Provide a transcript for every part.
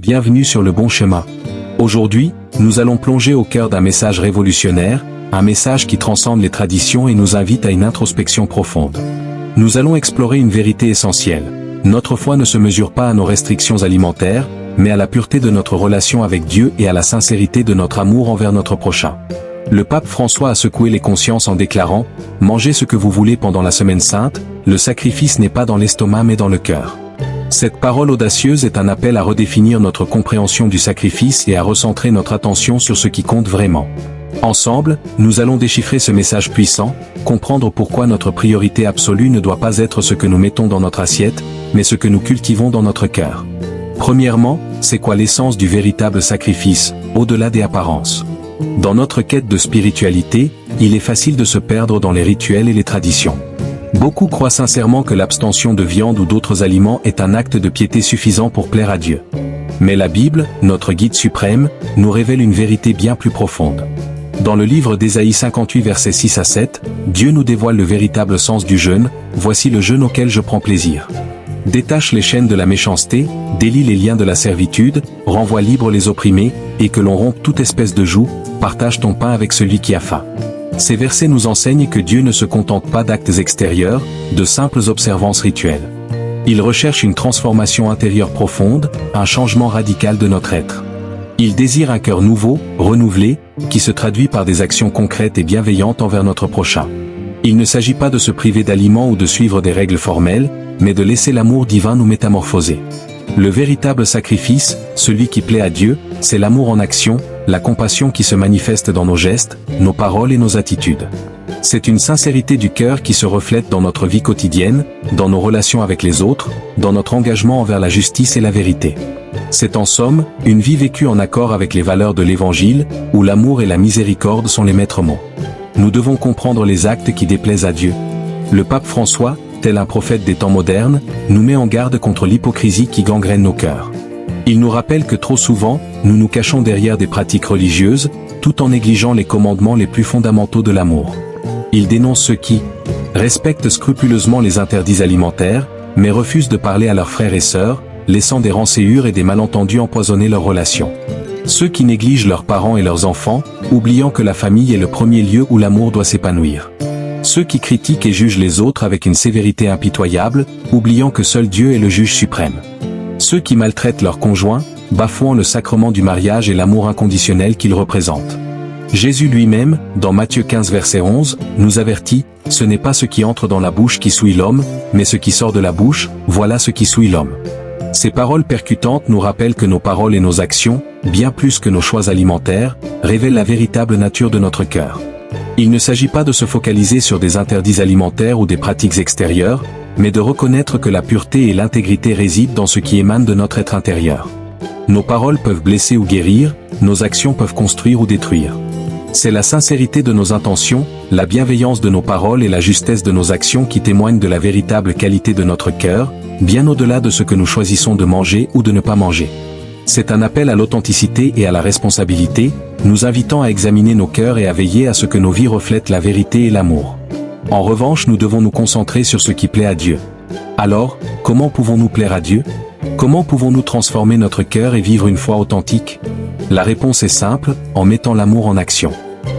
bienvenue sur le bon chemin. Aujourd'hui, nous allons plonger au cœur d'un message révolutionnaire, un message qui transcende les traditions et nous invite à une introspection profonde. Nous allons explorer une vérité essentielle. Notre foi ne se mesure pas à nos restrictions alimentaires, mais à la pureté de notre relation avec Dieu et à la sincérité de notre amour envers notre prochain. Le pape François a secoué les consciences en déclarant « Mangez ce que vous voulez pendant la semaine sainte, le sacrifice n'est pas dans l'estomac mais dans le cœur ». Cette parole audacieuse est un appel à redéfinir notre compréhension du sacrifice et à recentrer notre attention sur ce qui compte vraiment. Ensemble, nous allons déchiffrer ce message puissant, comprendre pourquoi notre priorité absolue ne doit pas être ce que nous mettons dans notre assiette, mais ce que nous cultivons dans notre cœur. Premièrement, c'est quoi l'essence du véritable sacrifice, au-delà des apparences? Dans notre quête de spiritualité, il est facile de se perdre dans les rituels et les traditions. Beaucoup croient sincèrement que l'abstention de viande ou d'autres aliments est un acte de piété suffisant pour plaire à Dieu. Mais la Bible, notre guide suprême, nous révèle une vérité bien plus profonde. Dans le livre d'Ésaïe 58 versets 6 à 7, Dieu nous dévoile le véritable sens du jeûne, « Voici le jeûne auquel je prends plaisir. Détache les chaînes de la méchanceté, délie les liens de la servitude, renvoie libre les opprimés, et que l'on rompe toute espèce de joug, partage ton pain avec celui qui a faim. » Ces versets nous enseignent que Dieu ne se contente pas d'actes extérieurs, de simples observances rituelles. Il recherche une transformation intérieure profonde, un changement radical de notre être. Il désire un cœur nouveau, renouvelé, qui se traduit par des actions concrètes et bienveillantes envers notre prochain. Il ne s'agit pas de se priver d'aliments ou de suivre des règles formelles, mais de laisser l'amour divin nous métamorphoser. Le véritable sacrifice, celui qui plaît à Dieu, c'est l'amour en action, la compassion qui se manifeste dans nos gestes, nos paroles et nos attitudes. C'est une sincérité du cœur qui se reflète dans notre vie quotidienne, dans nos relations avec les autres, dans notre engagement envers la justice et la vérité. C'est en somme, une vie vécue en accord avec les valeurs de l'Évangile, où l'amour et la miséricorde sont les maîtres mots. Nous devons comprendre les actes qui déplaisent à Dieu. Le pape François, tel un prophète des temps modernes, nous met en garde contre l'hypocrisie qui gangrène nos cœurs. Il nous rappelle que trop souvent, nous nous cachons derrière des pratiques religieuses, tout en négligeant les commandements les plus fondamentaux de l'amour. Il dénonce ceux qui respectent scrupuleusement les interdits alimentaires, mais refusent de parler à leurs frères et sœurs, laissant des rancœurs et des malentendus empoisonner leurs relations. Ceux qui négligent leurs parents et leurs enfants, oubliant que la famille est le premier lieu où l'amour doit s'épanouir. Ceux qui critiquent et jugent les autres avec une sévérité impitoyable, oubliant que seul Dieu est le juge suprême. Ceux qui maltraitent leurs conjoints, bafouant le sacrement du mariage et l'amour inconditionnel qu'il représente. Jésus lui-même, dans Matthieu 15 verset 11, nous avertit, « Ce n'est pas ce qui entre dans la bouche qui souille l'homme, mais ce qui sort de la bouche, voilà ce qui souille l'homme. » Ces paroles percutantes nous rappellent que nos paroles et nos actions, bien plus que nos choix alimentaires, révèlent la véritable nature de notre cœur. Il ne s'agit pas de se focaliser sur des interdits alimentaires ou des pratiques extérieures, mais de reconnaître que la pureté et l'intégrité résident dans ce qui émane de notre être intérieur. Nos paroles peuvent blesser ou guérir, nos actions peuvent construire ou détruire. C'est la sincérité de nos intentions, la bienveillance de nos paroles et la justesse de nos actions qui témoignent de la véritable qualité de notre cœur, bien au-delà de ce que nous choisissons de manger ou de ne pas manger. C'est un appel à l'authenticité et à la responsabilité, nous invitant à examiner nos cœurs et à veiller à ce que nos vies reflètent la vérité et l'amour. En revanche, nous devons nous concentrer sur ce qui plaît à Dieu. Alors, comment pouvons-nous plaire à Dieu? Comment pouvons-nous transformer notre cœur et vivre une foi authentique? La réponse est simple, en mettant l'amour en action.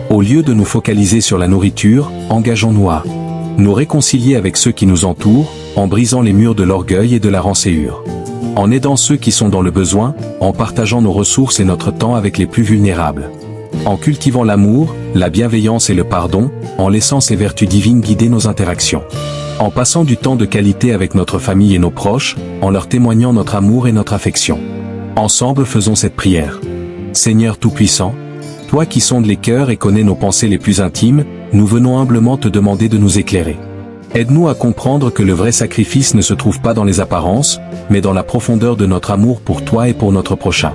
Au lieu de nous focaliser sur la nourriture, engageons-nous à nous réconcilier avec ceux qui nous entourent, en brisant les murs de l'orgueil et de la rancœur. En aidant ceux qui sont dans le besoin, en partageant nos ressources et notre temps avec les plus vulnérables. En cultivant l'amour, la bienveillance et le pardon, en laissant ces vertus divines guider nos interactions. En passant du temps de qualité avec notre famille et nos proches, en leur témoignant notre amour et notre affection. Ensemble faisons cette prière. Seigneur Tout-Puissant, toi qui sondes les cœurs et connais nos pensées les plus intimes, nous venons humblement te demander de nous éclairer. Aide-nous à comprendre que le vrai sacrifice ne se trouve pas dans les apparences, mais dans la profondeur de notre amour pour toi et pour notre prochain.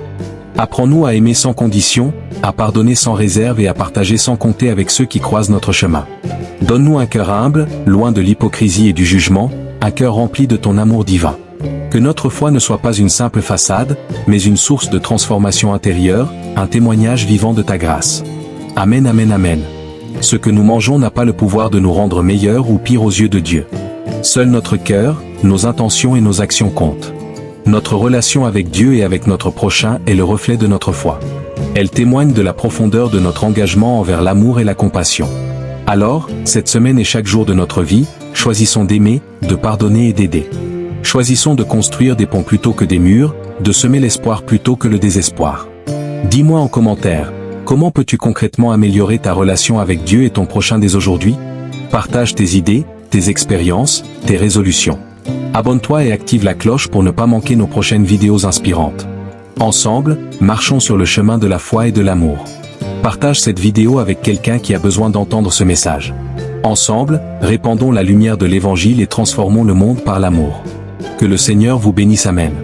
Apprends-nous à aimer sans condition, à pardonner sans réserve et à partager sans compter avec ceux qui croisent notre chemin. Donne-nous un cœur humble, loin de l'hypocrisie et du jugement, un cœur rempli de ton amour divin. Que notre foi ne soit pas une simple façade, mais une source de transformation intérieure, un témoignage vivant de ta grâce. Amen, amen, amen. Ce que nous mangeons n'a pas le pouvoir de nous rendre meilleurs ou pires aux yeux de Dieu. Seul notre cœur, nos intentions et nos actions comptent. Notre relation avec Dieu et avec notre prochain est le reflet de notre foi. Elle témoigne de la profondeur de notre engagement envers l'amour et la compassion. Alors, cette semaine et chaque jour de notre vie, choisissons d'aimer, de pardonner et d'aider. Choisissons de construire des ponts plutôt que des murs, de semer l'espoir plutôt que le désespoir. Dis-moi en commentaire, comment peux-tu concrètement améliorer ta relation avec Dieu et ton prochain dès aujourd'hui? Partage tes idées, tes expériences, tes résolutions. Abonne-toi et active la cloche pour ne pas manquer nos prochaines vidéos inspirantes. Ensemble, marchons sur le chemin de la foi et de l'amour. Partage cette vidéo avec quelqu'un qui a besoin d'entendre ce message. Ensemble, répandons la lumière de l'Évangile et transformons le monde par l'amour. Que le Seigneur vous bénisse. Amen.